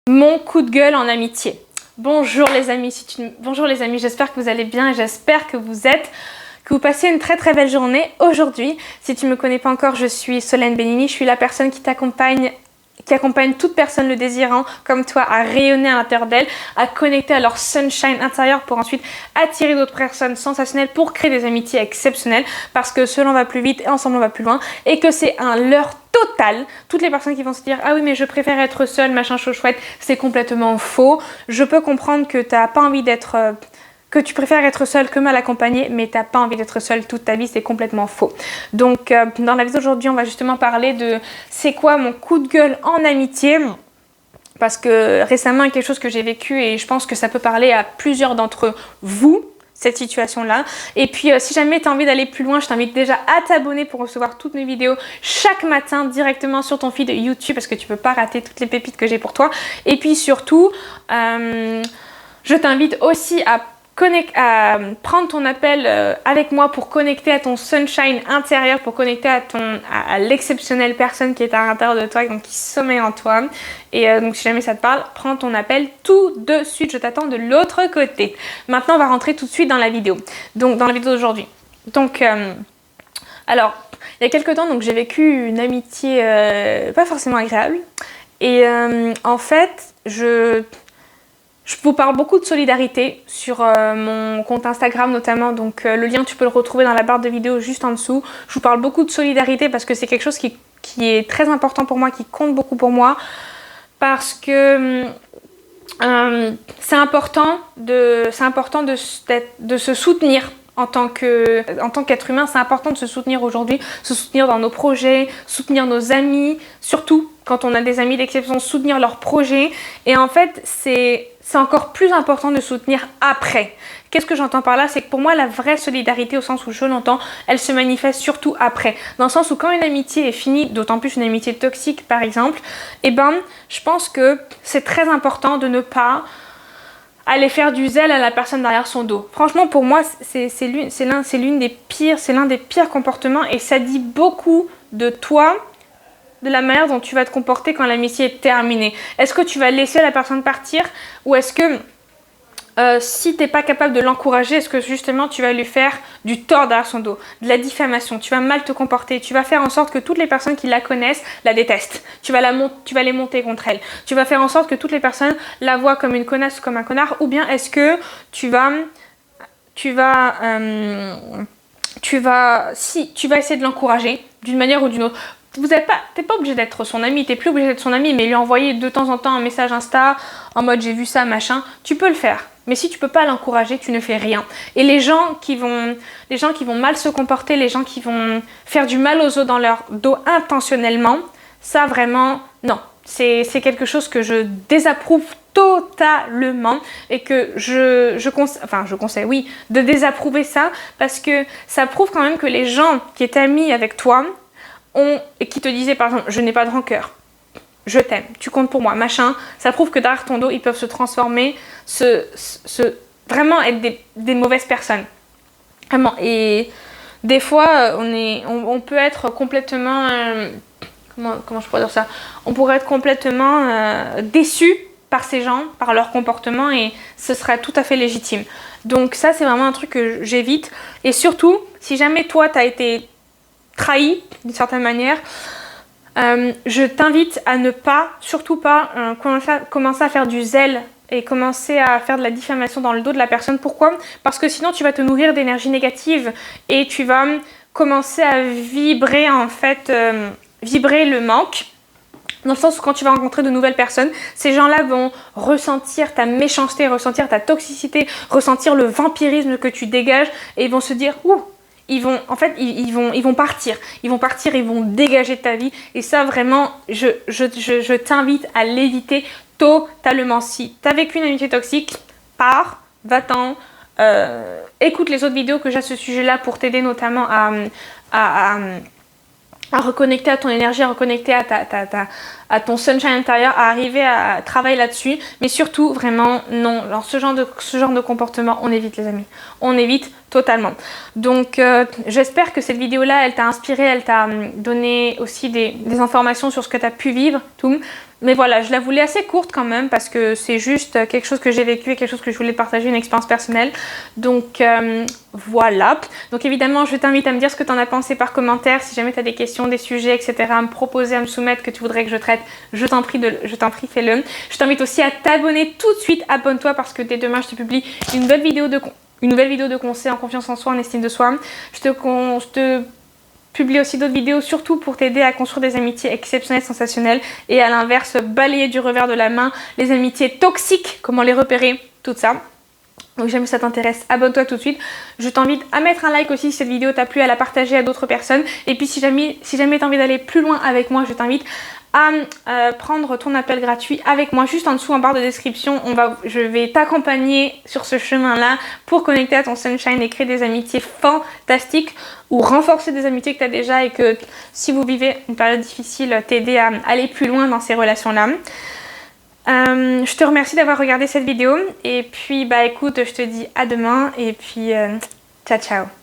Mon coup de gueule en amitié. Bonjour les amis, bonjour les amis, j'espère que vous allez bien et j'espère que vous passez une très très belle journée aujourd'hui. Si tu ne me connais pas encore, je suis Solène Benini, je suis la personne qui accompagne toute personne le désirant comme toi à rayonner à l'intérieur d'elle, à connecter à leur sunshine intérieur pour ensuite attirer d'autres personnes sensationnelles pour créer des amitiés exceptionnelles parce que seul on va plus vite et ensemble on va plus loin et que c'est un leurre total. Toutes les personnes qui vont se dire ah oui mais je préfère être seule, machin chaud chouette, c'est complètement faux. Je peux comprendre que t'as pas envie d'être... que tu préfères être seule que mal accompagnée, mais t'as pas envie d'être seule toute ta vie, c'est complètement faux. Donc dans la vidéo d'aujourd'hui, on va justement parler de c'est quoi mon coup de gueule en amitié, parce que récemment, quelque chose que j'ai vécu et je pense que ça peut parler à plusieurs d'entre vous, cette situation-là. Et puis si jamais tu as envie d'aller plus loin, je t'invite déjà à t'abonner pour recevoir toutes mes vidéos chaque matin directement sur ton feed YouTube, parce que tu peux pas rater toutes les pépites que j'ai pour toi. Et puis surtout, je t'invite aussi à prendre ton appel avec moi pour connecter à ton sunshine intérieur, pour connecter à l'exceptionnelle personne qui est à l'intérieur de toi, donc qui sommeille en toi. Et donc si jamais ça te parle, prends ton appel tout de suite, je t'attends de l'autre côté. Maintenant on va rentrer tout de suite dans la vidéo, donc dans la vidéo d'aujourd'hui. Donc alors il y a quelques temps, donc j'ai vécu une amitié pas forcément agréable et en fait je vous parle beaucoup de solidarité sur mon compte Instagram notamment, donc le lien tu peux le retrouver dans la barre de vidéo juste en dessous. Je vous parle beaucoup de solidarité parce que c'est quelque chose qui est très important pour moi, qui compte beaucoup pour moi, parce que c'est important de se soutenir. En tant qu'être humain, c'est important de se soutenir aujourd'hui, se soutenir dans nos projets, soutenir nos amis, surtout quand on a des amis d'exception, soutenir leurs projets. Et en fait, c'est encore plus important de soutenir après. Qu'est-ce que j'entends par là? C'est que pour moi, la vraie solidarité, au sens où je l'entends, elle se manifeste surtout après. Dans le sens où quand une amitié est finie, d'autant plus une amitié toxique par exemple, eh ben, je pense que c'est très important de ne pas aller faire du zèle à la personne derrière son dos. Franchement, pour moi, c'est l'un des pires comportements et ça dit beaucoup de toi, de la manière dont tu vas te comporter quand l'amitié est terminée. Est-ce que tu vas laisser la personne partir ou est-ce que si tu n'es pas capable de l'encourager, est-ce que justement tu vas lui faire du tort derrière son dos, de la diffamation, tu vas mal te comporter, tu vas faire en sorte que toutes les personnes qui la connaissent la détestent, tu vas les monter contre elle, tu vas faire en sorte que toutes les personnes la voient comme une connasse ou comme un connard, ou bien est-ce que tu vas essayer de l'encourager d'une manière ou d'une autre. T'es pas obligé d'être son ami, t'es plus obligé d'être son ami, mais lui envoyer de temps en temps un message Insta en mode j'ai vu ça, machin, tu peux le faire. Mais si tu peux pas l'encourager, tu ne fais rien. Et les gens qui vont mal se comporter, les gens qui vont faire du mal aux autres dans leur dos intentionnellement, ça vraiment, non. C'est quelque chose que je désapprouve totalement et que je conseille, oui, de désapprouver ça parce que ça prouve quand même que les gens qui étaient amis avec toi et qui te disaient par exemple je n'ai pas de rancœur, je t'aime, tu comptes pour moi, machin, ça prouve que derrière ton dos ils peuvent se transformer, vraiment être des mauvaises personnes. Vraiment. Et des fois on peut être complètement comment je pourrais dire ça, on pourrait être complètement déçu par ces gens, par leur comportement et ce serait tout à fait légitime. Donc ça c'est vraiment un truc que j'évite et surtout si jamais toi t'as été trahi d'une certaine manière, je t'invite à ne pas, surtout pas, commencer à faire du zèle et commencer à faire de la diffamation dans le dos de la personne. Pourquoi? Parce que sinon tu vas te nourrir d'énergie négative et tu vas commencer à vibrer en fait, vibrer le manque. Dans le sens où quand tu vas rencontrer de nouvelles personnes, ces gens-là vont ressentir ta méchanceté, ressentir ta toxicité, ressentir le vampirisme que tu dégages et ils vont se dire ouh, ils vont partir, ils vont dégager de ta vie et ça vraiment, je t'invite à l'éviter totalement. Si tu as vécu une amitié toxique, pars, va-t'en, écoute les autres vidéos que j'ai à ce sujet-là pour t'aider notamment à reconnecter à ton énergie, à reconnecter à ton sunshine intérieur, à arriver à travailler là-dessus. Mais surtout, vraiment, non. Alors, ce genre de comportement, on évite, les amis. On évite totalement. Donc, j'espère que cette vidéo-là, elle t'a inspiré, elle t'a donné aussi des informations sur ce que tu as pu vivre, tout. Mais voilà, je la voulais assez courte quand même parce que c'est juste quelque chose que j'ai vécu et quelque chose que je voulais partager, une expérience personnelle. Donc voilà. Donc évidemment, je t'invite à me dire ce que tu en as pensé par commentaire. Si jamais tu as des questions, des sujets, etc. à me proposer, à me soumettre, que tu voudrais que je traite, je t'en prie, fais-le. Je t'invite aussi à t'abonner tout de suite. Abonne-toi parce que dès demain, je te publie une nouvelle vidéo de conseils en confiance en soi, en estime de soi. Je te publie aussi d'autres vidéos, surtout pour t'aider à construire des amitiés exceptionnelles, sensationnelles, et à l'inverse, balayer du revers de la main les amitiés toxiques, comment les repérer, tout ça. Donc jamais ça t'intéresse, abonne-toi tout de suite. Je t'invite à mettre un like aussi si cette vidéo t'a plu, à la partager à d'autres personnes. Et puis si jamais tu as envie d'aller plus loin avec moi, je t'invite à prendre ton appel gratuit avec moi. Juste en dessous en barre de description, je vais t'accompagner sur ce chemin-là pour connecter à ton sunshine et créer des amitiés fantastiques ou renforcer des amitiés que tu as déjà et que si vous vivez une période difficile, t'aider à aller plus loin dans ces relations-là. Je te remercie d'avoir regardé cette vidéo et puis bah écoute, je te dis à demain et puis ciao ciao.